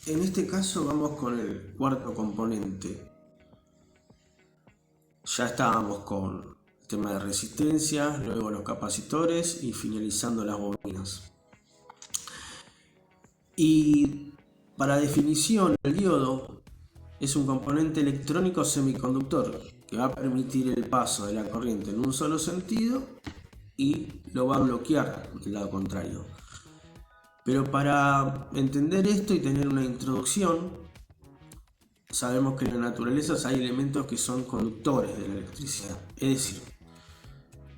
En este caso vamos con el cuarto componente. Ya estábamos con el tema de resistencia, luego los capacitores y finalizando las bobinas. Y para definición, el diodo es un componente electrónico semiconductor que va a permitir el paso de la corriente en un solo sentido y lo va a bloquear del lado contrario. Pero para entender esto y tener una introducción, sabemos que en la naturaleza hay elementos que son conductores de la electricidad, es decir,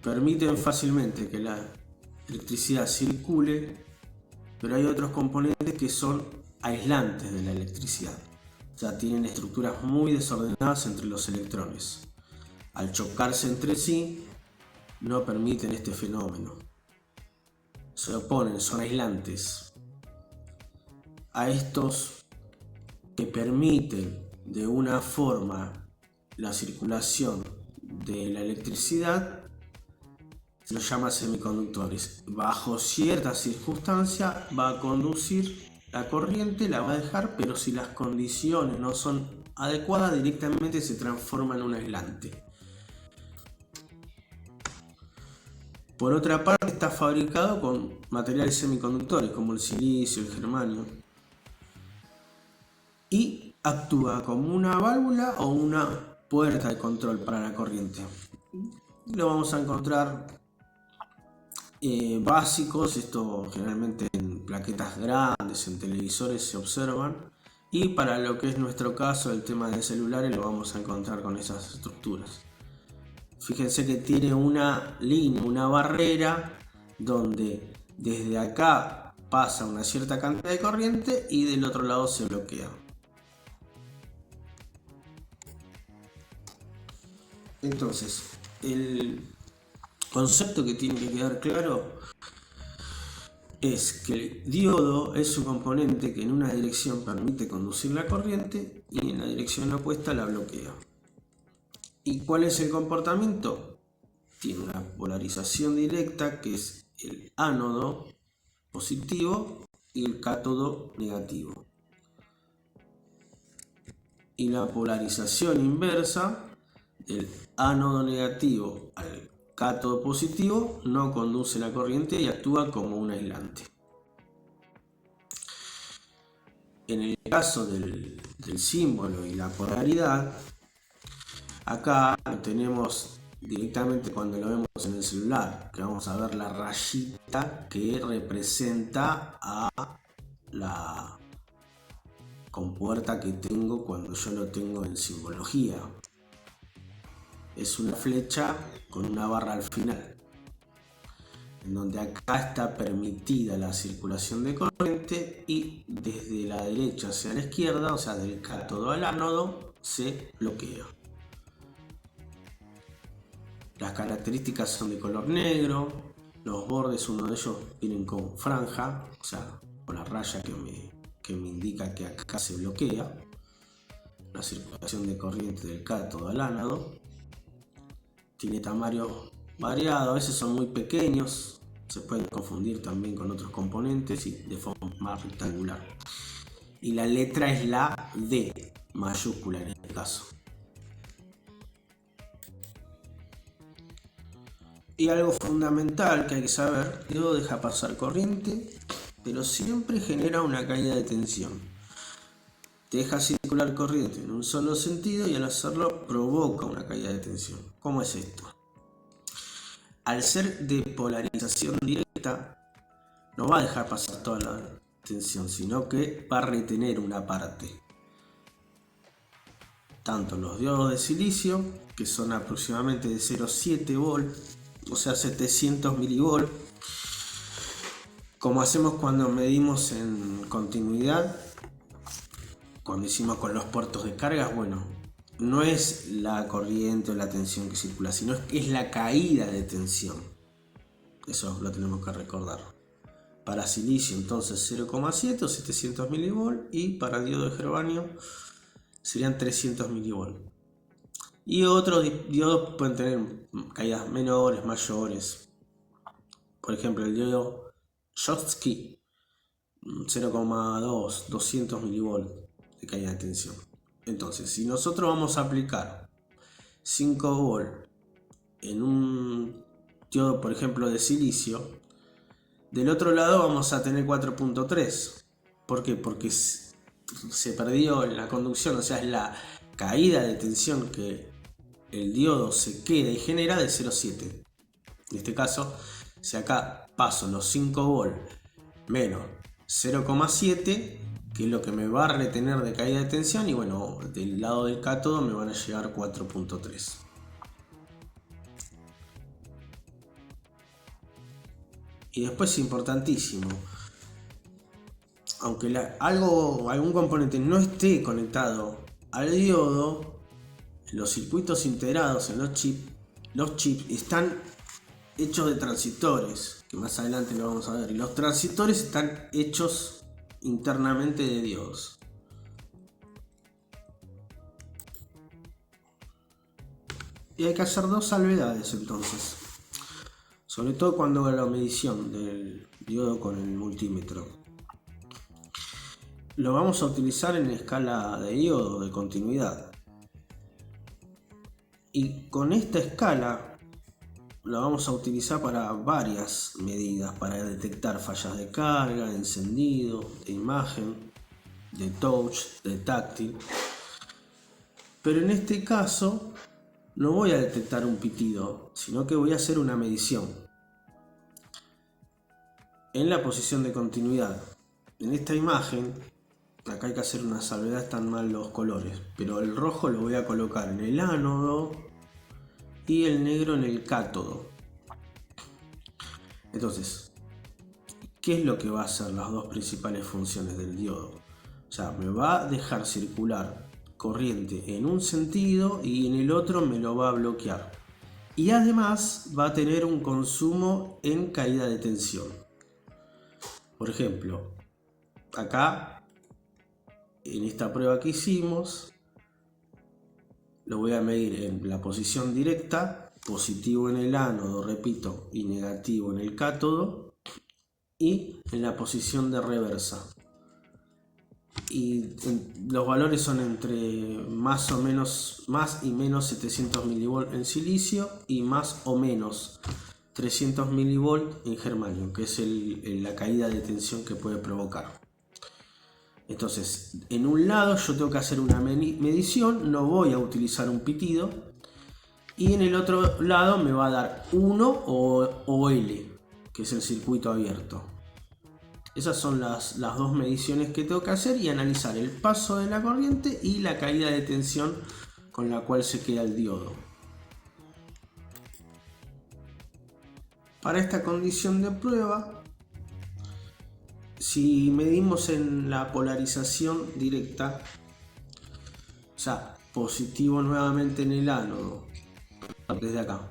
permiten fácilmente que la electricidad circule, pero hay otros componentes que son aislantes de la electricidad, o sea, tienen estructuras muy desordenadas entre los electrones. Al chocarse entre sí, no permiten este fenómeno. Se oponen, son aislantes. A estos que permiten de una forma la circulación de la electricidad se los llama semiconductores. Bajo cierta circunstancia va a conducir la corriente, la va a dejar, pero si las condiciones no son adecuadas, directamente se transforma en un aislante. Por otra parte, está fabricado con materiales semiconductores como el silicio, el germanio, y actúa como una válvula o una puerta de control para la corriente. Lo vamos a encontrar básicos, esto generalmente en plaquetas grandes, en televisores se observan, y para lo que es nuestro caso, el tema de celulares, lo vamos a encontrar con esas estructuras. Fíjense que tiene una línea, una barrera, donde desde acá pasa una cierta cantidad de corriente y del otro lado se bloquea. Entonces, el concepto que tiene que quedar claro es que el diodo es un componente que en una dirección permite conducir la corriente y en la dirección opuesta la bloquea. ¿Y cuál es el comportamiento? Tiene una polarización directa, que es el ánodo positivo y el cátodo negativo. Y la polarización inversa, del ánodo negativo al cátodo positivo, no conduce la corriente y actúa como un aislante. En el caso del símbolo y la polaridad, acá lo tenemos directamente cuando lo vemos en el celular, que vamos a ver la rayita que representa a la compuerta que tengo cuando yo lo tengo en simbología. Es una flecha con una barra al final, en donde acá está permitida la circulación de corriente y desde la derecha hacia la izquierda, o sea, del cátodo al ánodo, se bloquea. Las características son de color negro, los bordes, uno de ellos vienen con franja, o sea, con la raya que me indica que acá se bloquea la circulación de corriente del cátodo al ánodo. Tiene tamaño variado, a veces son muy pequeños, se pueden confundir también con otros componentes y de forma más rectangular. Y la letra es la D mayúscula en este caso. Y algo fundamental que hay que saber, el diodo deja pasar corriente, pero siempre genera una caída de tensión. Deja circular corriente en un solo sentido y al hacerlo provoca una caída de tensión. ¿Cómo es esto? Al ser de polarización directa, no va a dejar pasar toda la tensión, sino que va a retener una parte. Tanto los diodos de silicio, que son aproximadamente de 0,7 volt, o sea 700 milivolt, como hacemos cuando medimos en continuidad, cuando hicimos con los puertos de cargas, bueno, no es la corriente o la tensión que circula, sino es la caída de tensión. Eso lo tenemos que recordar. Para silicio entonces 0,7 o 700 milivolt y para diodo de germanio serían 300 milivolt. Y otros diodos pueden tener caídas menores, mayores. Por ejemplo, el diodo Schottky 0,2, 200 milivolts de caída de tensión. Entonces, si nosotros vamos a aplicar 5 volts en un diodo, por ejemplo, de silicio, del otro lado vamos a tener 4.3. ¿Por qué? Porque se perdió la conducción, o sea, es la caída de tensión que el diodo se queda y genera de 0,7. En este caso, si acá paso los 5 volts menos 0,7, que es lo que me va a retener de caída de tensión, y bueno, del lado del cátodo me van a llegar 4.3. Y después, importantísimo, aunque algún componente no esté conectado al diodo, los circuitos integrados en los chips están hechos de transistores, que más adelante lo vamos a ver, y los transistores están hechos internamente de diodos. Y hay que hacer dos salvedades entonces, sobre todo cuando haga la medición del diodo con el multímetro. Lo vamos a utilizar en escala de diodo de continuidad, y con esta escala la vamos a utilizar para varias medidas, para detectar fallas de carga, de encendido, de imagen, de touch, de táctil. Pero en este caso no voy a detectar un pitido, sino que voy a hacer una medición en la posición de continuidad. En esta imagen, acá hay que hacer una salvedad, están mal los colores, pero el rojo lo voy a colocar en el ánodo y el negro en el cátodo. Entonces, ¿qué es lo que va a hacer las dos principales funciones del diodo? O sea, me va a dejar circular corriente en un sentido y en el otro me lo va a bloquear. Y además va a tener un consumo en caída de tensión. Por ejemplo, acá, en esta prueba que hicimos, lo voy a medir en la posición directa, positivo en el ánodo, repito, y negativo en el cátodo, y en la posición de reversa. Y los valores son entre más y menos 700 milivolts en silicio y más o menos 300 milivolts en germanio, que es la caída de tensión que puede provocar. Entonces, en un lado yo tengo que hacer una medición, no voy a utilizar un pitido, y en el otro lado me va a dar 1 o L, que es el circuito abierto. Esas son las dos mediciones que tengo que hacer y analizar el paso de la corriente y la caída de tensión con la cual se queda el diodo. Para esta condición de prueba, si medimos en la polarización directa, o sea, positivo nuevamente en el ánodo, desde acá,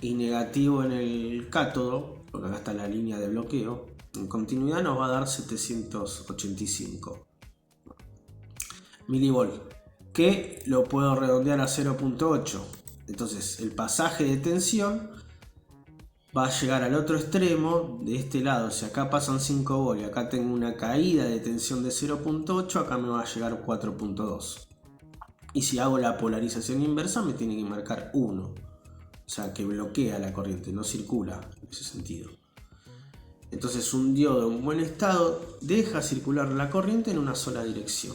y negativo en el cátodo, porque acá está la línea de bloqueo, en continuidad nos va a dar 785 milivolts, que lo puedo redondear a 0.8. Entonces el pasaje de tensión va a llegar al otro extremo de este lado. Si acá pasan 5 volts y acá tengo una caída de tensión de 0.8, acá me va a llegar 4.2. Y si hago la polarización inversa me tiene que marcar 1. O sea que bloquea la corriente, no circula en ese sentido. Entonces un diodo en buen estado deja circular la corriente en una sola dirección.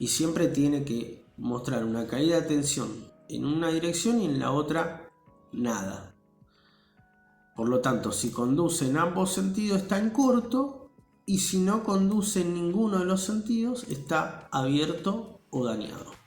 Y siempre tiene que mostrar una caída de tensión en una dirección y en la otra nada. Por lo tanto, si conduce en ambos sentidos está en corto, y si no conduce en ninguno de los sentidos está abierto o dañado.